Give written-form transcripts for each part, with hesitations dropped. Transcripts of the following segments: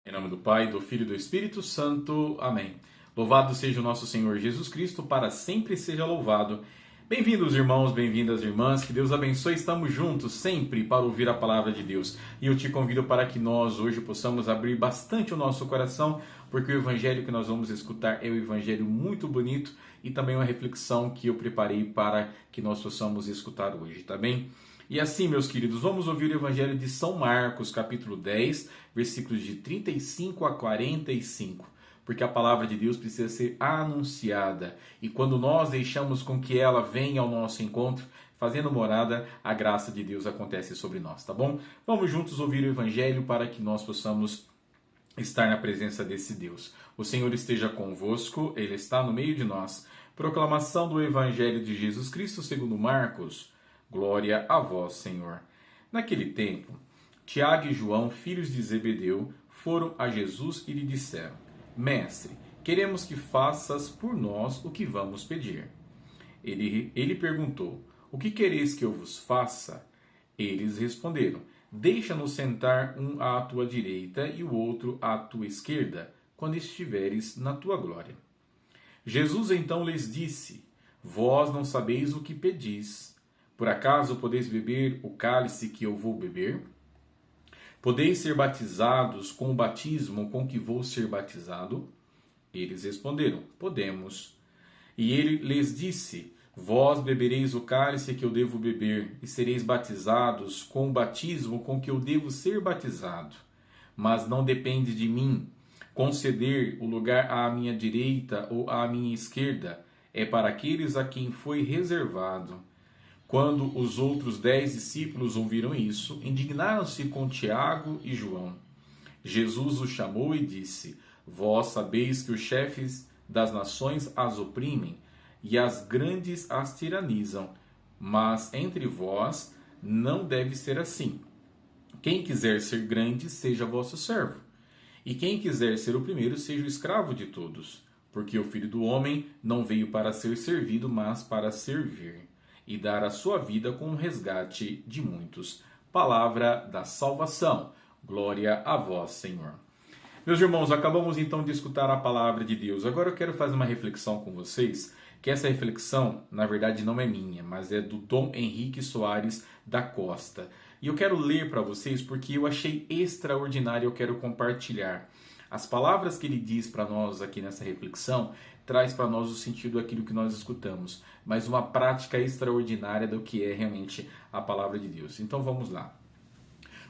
Em nome do Pai, do Filho e do Espírito Santo. Amém. Louvado seja o nosso Senhor Jesus Cristo, para sempre seja louvado. Bem-vindos, irmãos, bem-vindas, irmãs. Que Deus abençoe. Estamos juntos sempre para ouvir a palavra de Deus. E eu te convido para que nós hoje possamos abrir bastante o nosso coração, porque o evangelho que nós vamos escutar é um evangelho muito bonito e também uma reflexão que eu preparei para que nós possamos escutar hoje, tá bem? E assim, meus queridos, vamos ouvir o Evangelho de São Marcos, capítulo 10, versículos de 35 a 45. Porque a palavra de Deus precisa ser anunciada. E quando nós deixamos com que ela venha ao nosso encontro, fazendo morada, a graça de Deus acontece sobre nós, tá bom? Vamos juntos ouvir o Evangelho para que nós possamos estar na presença desse Deus. O Senhor esteja convosco, Ele está no meio de nós. Proclamação do Evangelho de Jesus Cristo segundo Marcos. Glória a vós, Senhor. Naquele tempo, Tiago e João, filhos de Zebedeu, foram a Jesus e lhe disseram: Mestre, queremos que faças por nós o que vamos pedir. Ele perguntou: O que quereis que eu vos faça? Eles responderam: Deixa-nos sentar um à tua direita e o outro à tua esquerda, quando estiveres na tua glória. Jesus então lhes disse: Vós não sabeis o que pedis. Por acaso podeis beber o cálice que eu vou beber? Podeis ser batizados com o batismo com que vou ser batizado? Eles responderam: Podemos. E ele lhes disse: Vós bebereis o cálice que eu devo beber, e sereis batizados com o batismo com que eu devo ser batizado. Mas não depende de mim conceder o lugar à minha direita ou à minha esquerda, é para aqueles a quem foi reservado. Quando os outros 10 discípulos ouviram isso, indignaram-se com Tiago e João. Jesus os chamou e disse: Vós sabeis que os chefes das nações as oprimem e as grandes as tiranizam, mas entre vós não deve ser assim. Quem quiser ser grande, seja vosso servo, e quem quiser ser o primeiro, seja o escravo de todos, porque o Filho do Homem não veio para ser servido, mas para servir e dar a sua vida como resgate de muitos. Palavra da salvação. Glória a vós, Senhor. Meus irmãos, acabamos então de escutar a palavra de Deus. Agora eu quero fazer uma reflexão com vocês, que essa reflexão, na verdade, não é minha, mas é do Dom Henrique Soares da Costa. E eu quero ler para vocês porque eu achei extraordinário e eu quero compartilhar. As palavras que ele diz para nós aqui nessa reflexão traz para nós o sentido daquilo que nós escutamos, mas uma prática extraordinária do que é realmente a palavra de Deus. Então vamos lá.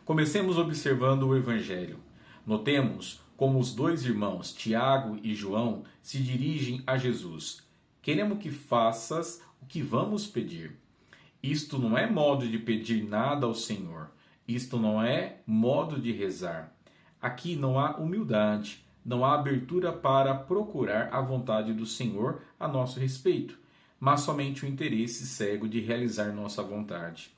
Comecemos observando o Evangelho. Notemos como os dois irmãos, Tiago e João, se dirigem a Jesus. Queremos que faças o que vamos pedir. Isto não é modo de pedir nada ao Senhor. Isto não é modo de rezar. Aqui não há humildade, não há abertura para procurar a vontade do Senhor a nosso respeito, mas somente o interesse cego de realizar nossa vontade.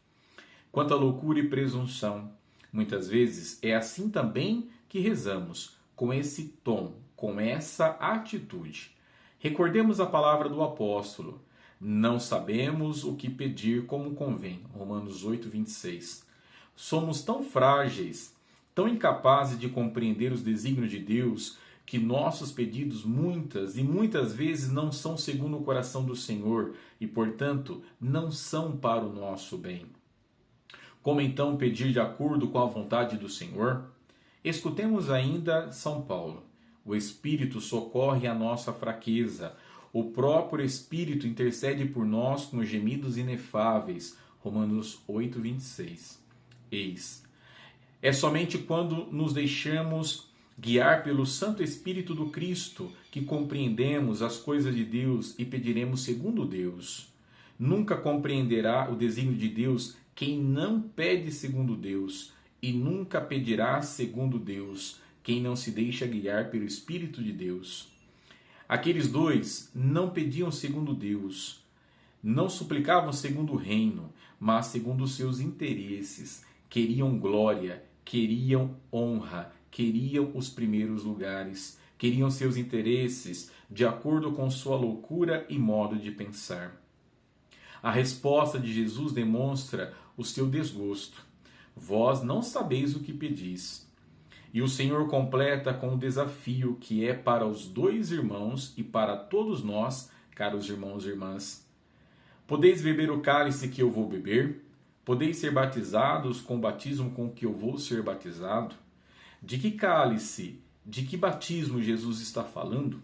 Quanto à loucura e presunção, muitas vezes é assim também que rezamos, com esse tom, com essa atitude. Recordemos a palavra do apóstolo: não sabemos o que pedir como convém. Romanos 8, 26. Somos tão frágeis, tão incapazes de compreender os desígnios de Deus, que nossos pedidos muitas vezes não são segundo o coração do Senhor e, portanto, não são para o nosso bem. Como então pedir de acordo com a vontade do Senhor? Escutemos ainda São Paulo. O Espírito socorre a nossa fraqueza. O próprio Espírito intercede por nós com gemidos inefáveis. Romanos 8, 26. Eis. É somente quando nos deixamos guiar pelo Santo Espírito do Cristo que compreendemos as coisas de Deus e pediremos segundo Deus. Nunca compreenderá o desígnio de Deus quem não pede segundo Deus, e nunca pedirá segundo Deus quem não se deixa guiar pelo Espírito de Deus. Aqueles dois não pediam segundo Deus, não suplicavam segundo o reino, mas segundo os seus interesses. Queriam glória, queriam honra, queriam os primeiros lugares, queriam seus interesses de acordo com sua loucura e modo de pensar. A resposta de Jesus demonstra o seu desgosto. Vós não sabeis o que pedis. E o Senhor completa com o desafio que é para os dois irmãos e para todos nós, caros irmãos e irmãs. Podeis beber o cálice que eu vou beber? Podeis ser batizados com o batismo com que eu vou ser batizado? De que cálice, de que batismo Jesus está falando?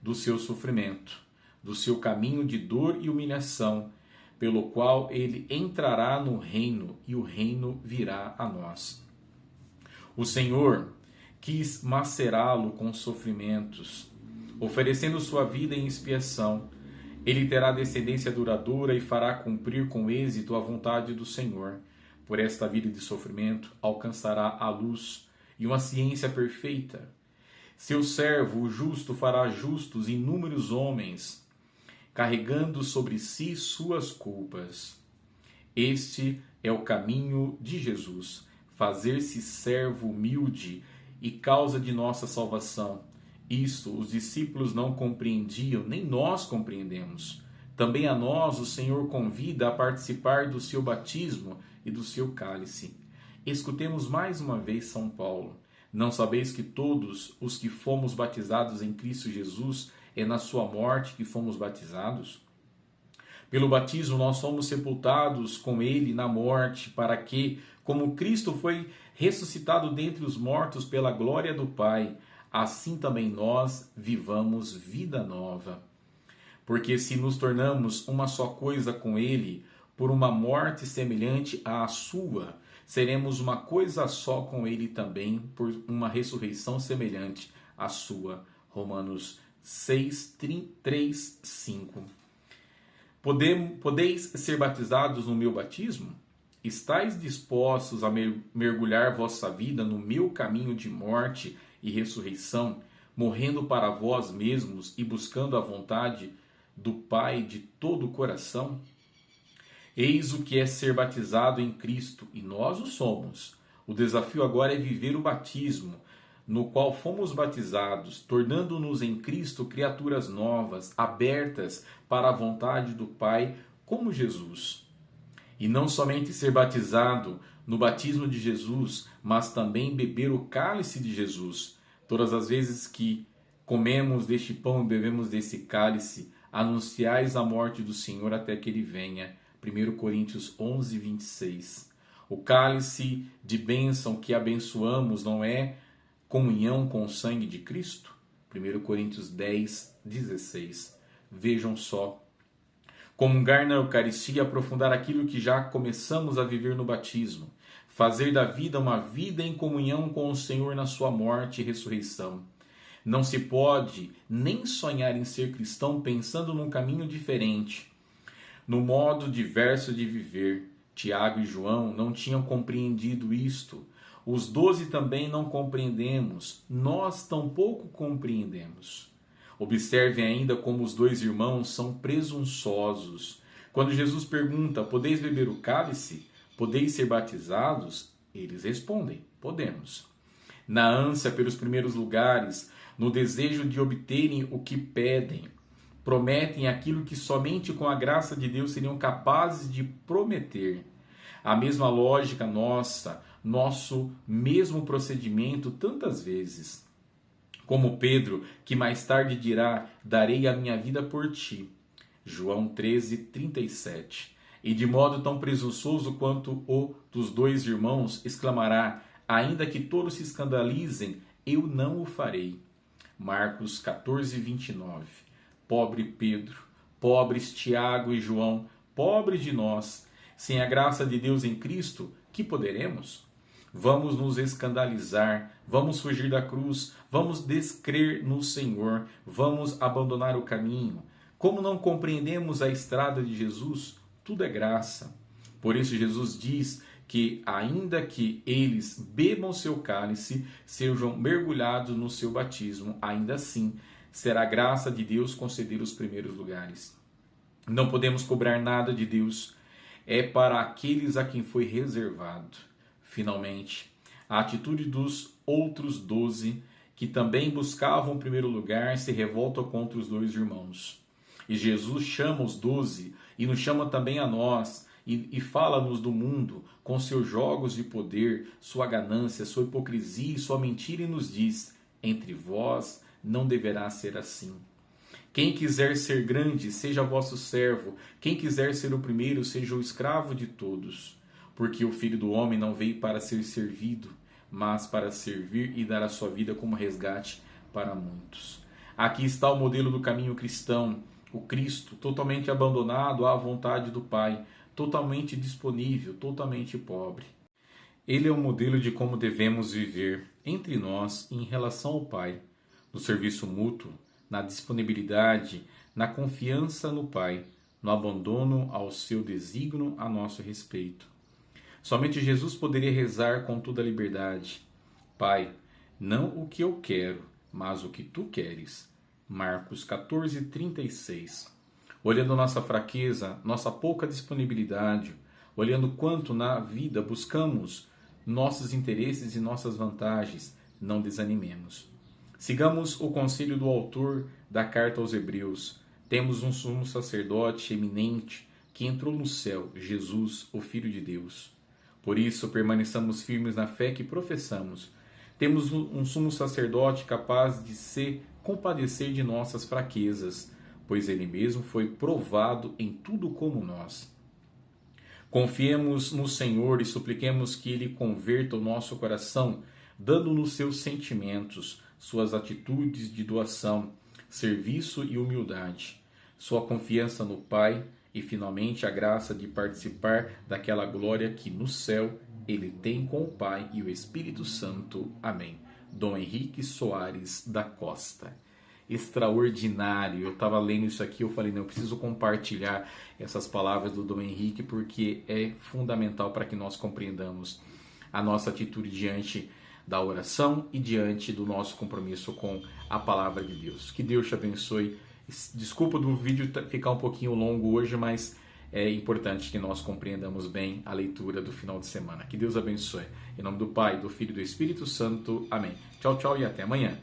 Do seu sofrimento, do seu caminho de dor e humilhação, pelo qual ele entrará no reino e o reino virá a nós. O Senhor quis macerá-lo com sofrimentos, oferecendo sua vida em expiação. Ele terá descendência duradoura e fará cumprir com êxito a vontade do Senhor. Por esta vida de sofrimento alcançará a luz e uma ciência perfeita. Seu servo, o justo, fará justos inúmeros homens, carregando sobre si suas culpas. Este é o caminho de Jesus, fazer-se servo humilde e causa de nossa salvação. Isso os discípulos não compreendiam, nem nós compreendemos. Também a nós o Senhor convida a participar do seu batismo e do seu cálice. Escutemos mais uma vez São Paulo. Não sabeis que todos os que fomos batizados em Cristo Jesus é na sua morte que fomos batizados? Pelo batismo nós somos sepultados com ele na morte, para que, como Cristo foi ressuscitado dentre os mortos pela glória do Pai, assim também nós vivamos vida nova. Porque se nos tornamos uma só coisa com ele, por uma morte semelhante à sua, seremos uma coisa só com ele também, por uma ressurreição semelhante à sua. Romanos 6, 3, 5. Podeis ser batizados no meu batismo? Estais dispostos a mergulhar vossa vida no meu caminho de morte e ressurreição, morrendo para vós mesmos e buscando a vontade do Pai de todo o coração? Eis o que é ser batizado em Cristo, e nós o somos. O desafio agora é viver o batismo, no qual fomos batizados, tornando-nos em Cristo criaturas novas, abertas para a vontade do Pai, como Jesus. E não somente ser batizado no batismo de Jesus, mas também beber o cálice de Jesus. Todas as vezes que comemos deste pão e bebemos desse cálice, anunciais a morte do Senhor até que ele venha. 1 Coríntios 11, 26. O cálice de bênção que abençoamos não é comunhão com o sangue de Cristo? 1 Coríntios 10, 16. Vejam só. Comungar na Eucaristia, aprofundar aquilo que já começamos a viver no batismo. Fazer da vida uma vida em comunhão com o Senhor na sua morte e ressurreição. Não se pode nem sonhar em ser cristão pensando num caminho diferente, no modo diverso de viver. Tiago e João não tinham compreendido isto. Os 12 também não compreendemos. Nós tampouco compreendemos. Observem ainda como os dois irmãos são presunçosos. Quando Jesus pergunta: podeis beber o cálice? Podeis ser batizados? Eles respondem: podemos. Na ânsia pelos primeiros lugares, no desejo de obterem o que pedem, prometem aquilo que somente com a graça de Deus seriam capazes de prometer. A mesma lógica nossa, nosso mesmo procedimento tantas vezes. Como Pedro, que mais tarde dirá: darei a minha vida por ti. João 13, 37. E de modo tão presunçoso quanto o dos dois irmãos, exclamará: ainda que todos se escandalizem, eu não o farei. Marcos 14, 29. Pobre Pedro, pobres Tiago e João, pobres de nós. Sem a graça de Deus em Cristo, que poderemos? Vamos nos escandalizar, vamos fugir da cruz, vamos descrer no Senhor, vamos abandonar o caminho. Como não compreendemos a estrada de Jesus, tudo é graça. Por isso Jesus diz que ainda que eles bebam seu cálice, sejam mergulhados no seu batismo, ainda assim será graça de Deus conceder os primeiros lugares. Não podemos cobrar nada de Deus, é para aqueles a quem foi reservado. Finalmente, a atitude dos outros 12, que também buscavam o primeiro lugar, se revolta contra os dois irmãos. E Jesus chama os 12 e nos chama também a nós, e fala-nos do mundo com seus jogos de poder, sua ganância, sua hipocrisia e sua mentira e nos diz: entre vós não deverá ser assim. Quem quiser ser grande, seja vosso servo. Quem quiser ser o primeiro, seja o escravo de todos. Porque o Filho do Homem não veio para ser servido, mas para servir e dar a sua vida como resgate para muitos. Aqui está o modelo do caminho cristão, o Cristo, totalmente abandonado à vontade do Pai, totalmente disponível, totalmente pobre. Ele é o modelo de como devemos viver entre nós em relação ao Pai, no serviço mútuo, na disponibilidade, na confiança no Pai, no abandono ao seu desígnio a nosso respeito. Somente Jesus poderia rezar com toda a liberdade: Pai, não o que eu quero, mas o que tu queres. Marcos 14:36. Olhando nossa fraqueza, nossa pouca disponibilidade, olhando quanto na vida buscamos nossos interesses e nossas vantagens, não desanimemos. Sigamos o conselho do autor da carta aos Hebreus. Temos um sumo sacerdote eminente que entrou no céu, Jesus, o Filho de Deus. Por isso, permaneçamos firmes na fé que professamos. Temos um sumo sacerdote capaz de se compadecer de nossas fraquezas, pois ele mesmo foi provado em tudo como nós. Confiemos no Senhor e supliquemos que ele converta o nosso coração, dando-nos seus sentimentos, suas atitudes de doação, serviço e humildade, sua confiança no Pai e, finalmente, a graça de participar daquela glória que no céu ele tem com o Pai e o Espírito Santo. Amém. Dom Henrique Soares da Costa. Extraordinário. Eu estava lendo isso aqui, eu falei, não, eu preciso compartilhar essas palavras do Dom Henrique porque é fundamental para que nós compreendamos a nossa atitude diante da oração e diante do nosso compromisso com a palavra de Deus. Que Deus te abençoe. Desculpa do vídeo ficar um pouquinho longo hoje, mas é importante que nós compreendamos bem a leitura do final de semana. Que Deus abençoe. Em nome do Pai, do Filho e do Espírito Santo. Amém. Tchau, tchau e até amanhã.